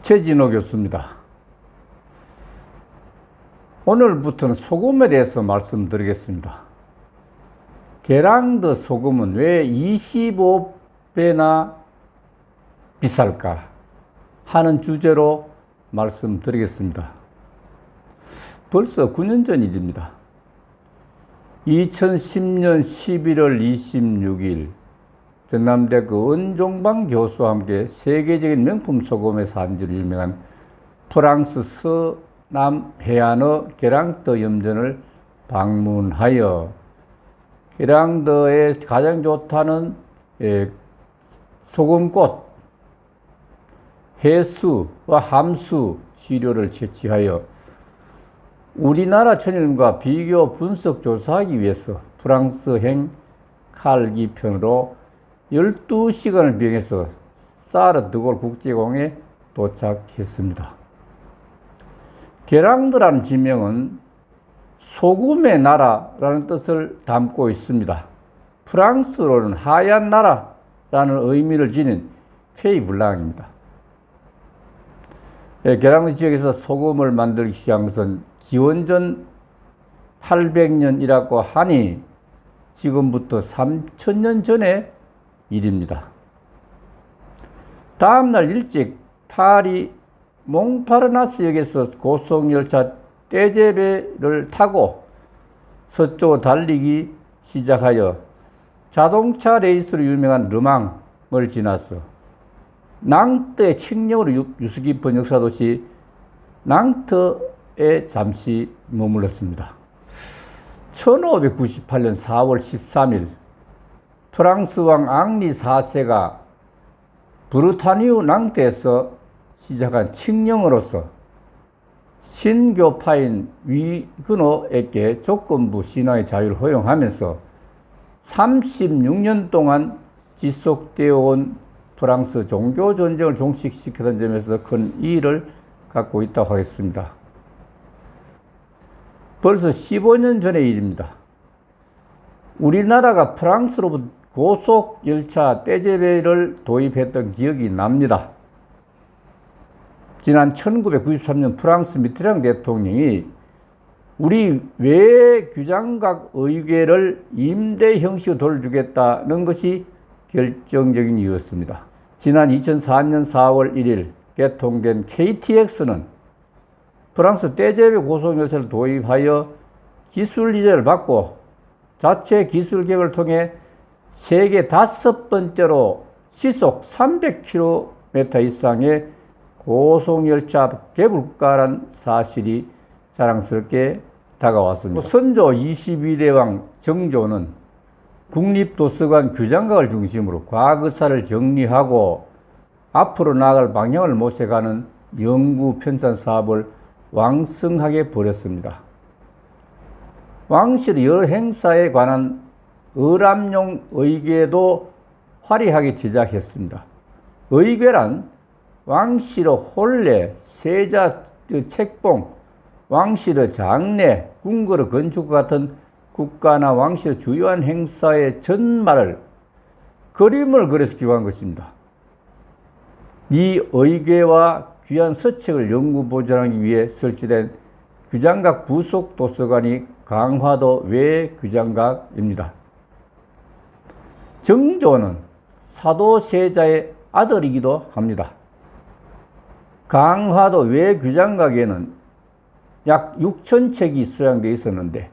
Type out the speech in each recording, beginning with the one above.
최진호 교수입니다. 오늘부터는 소금에 대해서 말씀드리겠습니다. 게랑드 소금은 왜 25배나 비쌀까 하는 주제로 말씀드리겠습니다. 벌써 9년 전 일입니다. 2010년 11월 26일 전남대학교 은종방 교수와 함께 세계적인 명품 소금의 산지로 유명한 프랑스 서남 해안의 게랑드 염전을 방문하여 게랑드에 가장 좋다는 소금꽃, 해수와 함수 시료를 채취하여 우리나라 천연과 비교 분석 조사하기 위해서 프랑스행 칼기편으로 12시간을 비행해서 사르드골 국제공항에 도착했습니다. 게랑드라는 지명은 소금의 나라라는 뜻을 담고 있습니다. 프랑스어로는 하얀 나라라는 의미를 지닌 페이블랑입니다. 게랑드 지역에서 소금을 만들기 시작한 것은 기원전 800년이라고 하니 지금부터 3000년 전의 일입니다. 다음날 일찍 파리 몽파르나스역에서 고속열차 떼제베를 타고 서쪽으로 달리기 시작하여 자동차 레이스로 유명한 르망을 지나서 낭트의 칙령으로 유수 깊은 역사도시 낭트에 잠시 머물렀습니다. 1598년 4월 13일 프랑스 왕 앙리 4세가 브르타뉴 낭트에서 시작한 칙령으로서 신교파인 위그노에게 조건부 신화의 자유를 허용하면서 36년 동안 지속되어 온 프랑스 종교 전쟁을 종식시키던 점에서 큰 이의를 갖고 있다고 하겠습니다. 벌써 15년 전의 일입니다. 우리나라가 프랑스로부터 고속열차 떼제베를 도입했던 기억이 납니다. 지난 1993년 프랑스 미테랑 대통령이 우리 외교장각 의궤를 임대 형식으로 돌려주겠다는 것이 결정적인 이유였습니다. 지난 2004년 4월 1일 개통된 KTX는 프랑스 떼제베 고속열차를 도입하여 기술 이전을 받고 자체 기술 개발을 통해 세계 5번째로 시속 300km 이상의 고속열차 개발국가라는 사실이 자랑스럽게 다가왔습니다. 선조 21대 왕 정조는 국립도서관 규장각을 중심으로 과거사를 정리하고 앞으로 나아갈 방향을 모색하는 연구 편찬 사업을 왕성하게 벌였습니다. 왕실의 여러 행사에 관한 의람용 의궤도 화려하게 제작했습니다. 의궤란 왕실의 혼례, 세자 책봉, 왕실의 장례, 궁궐의 건축과 같은 국가나 왕실의 주요한 행사의 전말을 그림을 그려서 기록한 것입니다. 이 의궤와 귀한 서책을 연구 보존하기 위해 설치된 규장각 부속 도서관이 강화도 외규장각입니다. 정조는 사도세자의 아들이기도 합니다. 강화도 외규장각에는 약 6,000책이 수양되어 있었는데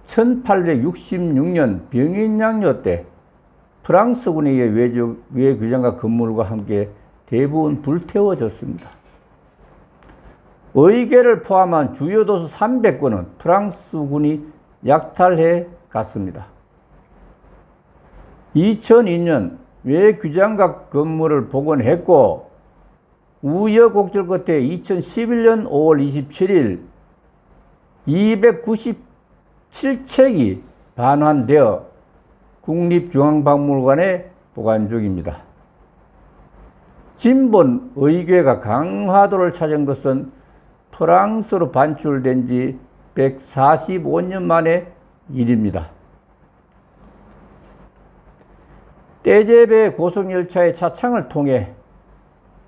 1866년 병인양요 때 프랑스군에 의해 외규장각 건물과 함께 대부분 불태워졌습니다. 의궤를 포함한 주요 도서 300권은 프랑스군이 약탈해 갔습니다. 2002년 외규장각 건물을 복원했고 우여곡절 끝에 2011년 5월 27일 297책이 반환되어 국립중앙박물관에 보관 중입니다. 진본 의궤가 강화도를 찾은 것은 프랑스로 반출된 지 145년 만의 일입니다. 떼제베 고속열차의 차창을 통해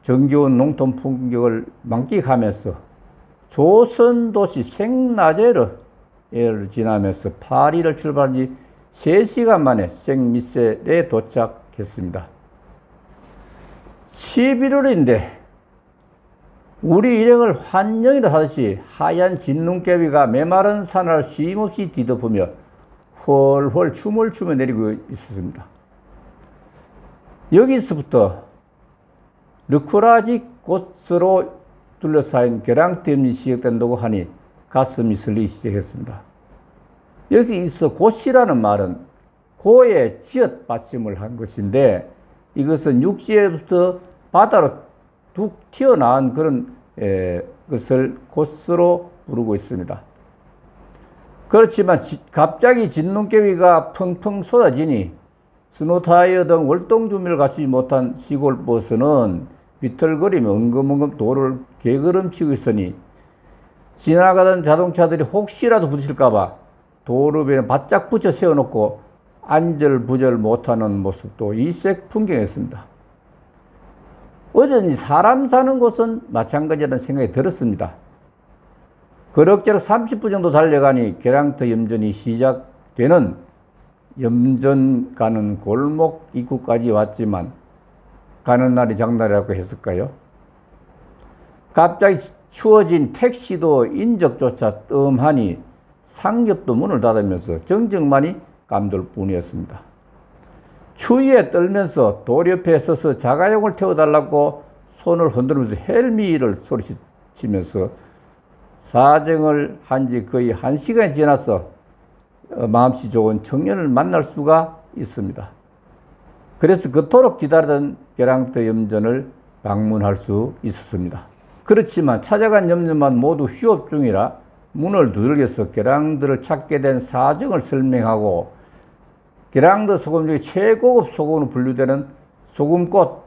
정겨운 농촌 풍경을 만끽하면서 조선 도시 생나제르를 지나면서 파리를 출발한 지 3시간 만에 생미셀에 도착했습니다. 11월인데 우리 일행을 환영이라 하듯이 하얀 진눈깨비가 메마른 산을 쉼없이 뒤덮으며 헐헐 춤을 추며 내리고 있었습니다. 여기서부터 르쿠라지 곳으로 둘러싸인 게랑댐이 시작된다고 하니 가슴이 설리기 시작했습니다. 여기서 곳이라는 말은 고에 지읒 받침을 한 것인데 이것은 육지에부터 바다로 툭 튀어나온 그런 것을 곳으로 부르고 있습니다. 그렇지만 갑자기 진눈깨비가 펑펑 쏟아지니 스노타이어 등 월동주민을 갖추지 못한 시골 버스는 비틀거리며 엉금엉금 도로를 개걸음치고 있으니 지나가던 자동차들이 혹시라도 부딪힐까봐 도로변에 바짝 붙여 세워놓고 안절부절 못하는 모습도 일색 풍경이었습니다. 어쩐지 사람 사는 곳은 마찬가지라는 생각이 들었습니다. 그럭저럭 30분 정도 달려가니 게랑터 염전이 시작되는 염전 가는 골목 입구까지 왔지만 가는 날이 장날이라고 했을까요? 갑자기 추워진 택시도 인적조차 뜸하니 상겹도 문을 닫으면서 정적만이 감돌 뿐이었습니다. 추위에 떨면서 돌 옆에 서서 자가용을 태워달라고 손을 흔들면서 헬미를 소리치면서 사정을 한 지 거의 1시간이 지나서 마음씨 좋은 청년을 만날 수가 있습니다. 그래서 그토록 기다리던 게랑터 염전을 방문할 수 있었습니다. 그렇지만 찾아간 염전만 모두 휴업 중이라 문을 두들겨서 게랑들을 찾게 된 사정을 설명하고 게랑더 소금 중에 최고급 소금으로 분류되는 소금꽃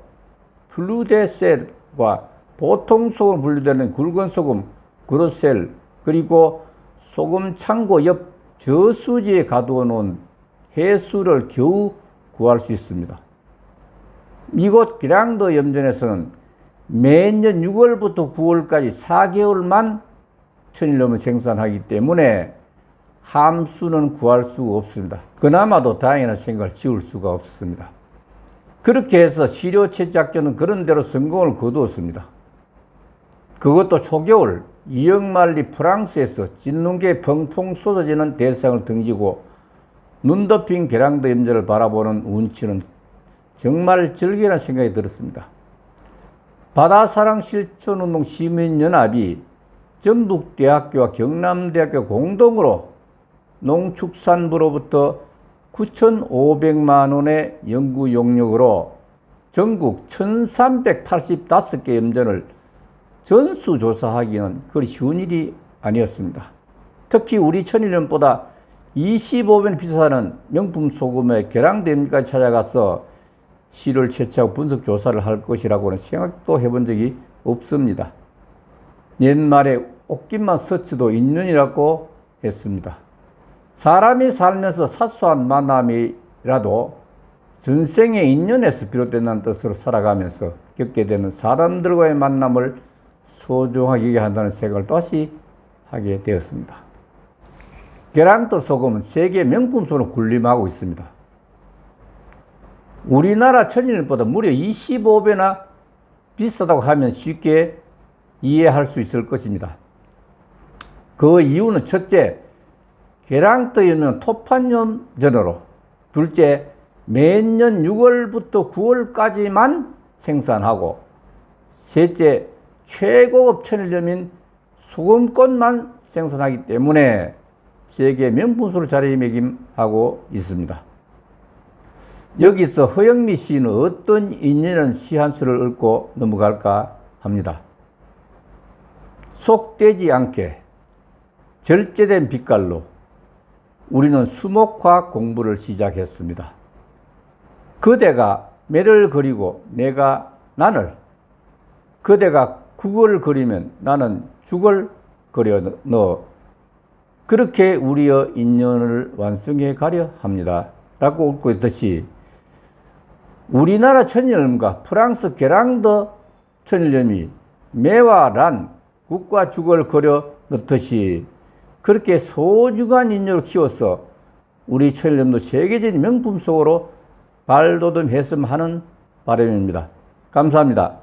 플루데셀과 보통 소금으로 분류되는 굵은 소금 그로셀 그리고 소금 창고 옆 저수지에 가두어 놓은 해수를 겨우 구할 수 있습니다. 이곳 게랑더 염전에서는 매년 6월부터 9월까지 4개월만 천일염을 생산하기 때문에 함수는 구할 수가 없습니다. 그나마도 다행이라는 생각을 지울 수가 없었습니다. 그렇게 해서 시료채 작전은 그런대로 성공을 거두었습니다. 그것도 초겨울 이역만리 프랑스에서 진눈깨 펑펑 쏟아지는 대상을 등지고 눈 덮인 게랑더 염전을 바라보는 운치는 정말 절개라는 생각이 들었습니다. 바다사랑실천운동 시민연합이 전북대학교와 경남대학교 공동으로 농축산부로부터 9,500만 원의 연구 용역으로 전국 1,385개 염전을 전수조사하기는 그리 쉬운 일이 아니었습니다. 특히 우리 천일염보다 25배 비싸는 명품 소금의 게랑더 염전까지 찾아가서 시를 채취하고 분석 조사를 할 것이라고는 생각도 해본 적이 없습니다. 옛말에 옷깃만 서치도 인연이라고 했습니다. 사람이 살면서 사소한 만남이라도 전생의 인연에서 비롯된다는 뜻으로 살아가면서 겪게 되는 사람들과의 만남을 소중하게 여겨야 한다는 생각을 다시 하게 되었습니다. 게랑더 소금은 세계 명품 소금으로 군림하고 있습니다. 우리나라 천일염보다 무려 25배나 비싸다고 하면 쉽게 이해할 수 있을 것입니다. 그 이유는 첫째, 게랑더 염전은 토판염전으로, 둘째, 매년 6월부터 9월까지만 생산하고, 셋째, 최고급 천일염인 소금꽃만 생산하기 때문에 세계 명품수로 자리매김하고 있습니다. 여기서 허영미 시인은 어떤 인연한 시 한 수를 읊고 넘어갈까 합니다. 속되지 않게 절제된 빛깔로 우리는 수목화 공부를 시작했습니다. 그대가 매를 그리고 내가 난을, 그대가 국을 그리면 나는 죽을 그려 넣어 그렇게 우리의 인연을 완성해 가려 합니다. 라고 읊고 있듯이 우리나라 천일염과 프랑스 게랑더 천일염이 매와 란, 국과 죽을 걸어 넣듯이 그렇게 소중한 인연을 키워서 우리 천일염도 세계적인 명품 속으로 발돋움했으면 하는 바람입니다. 감사합니다.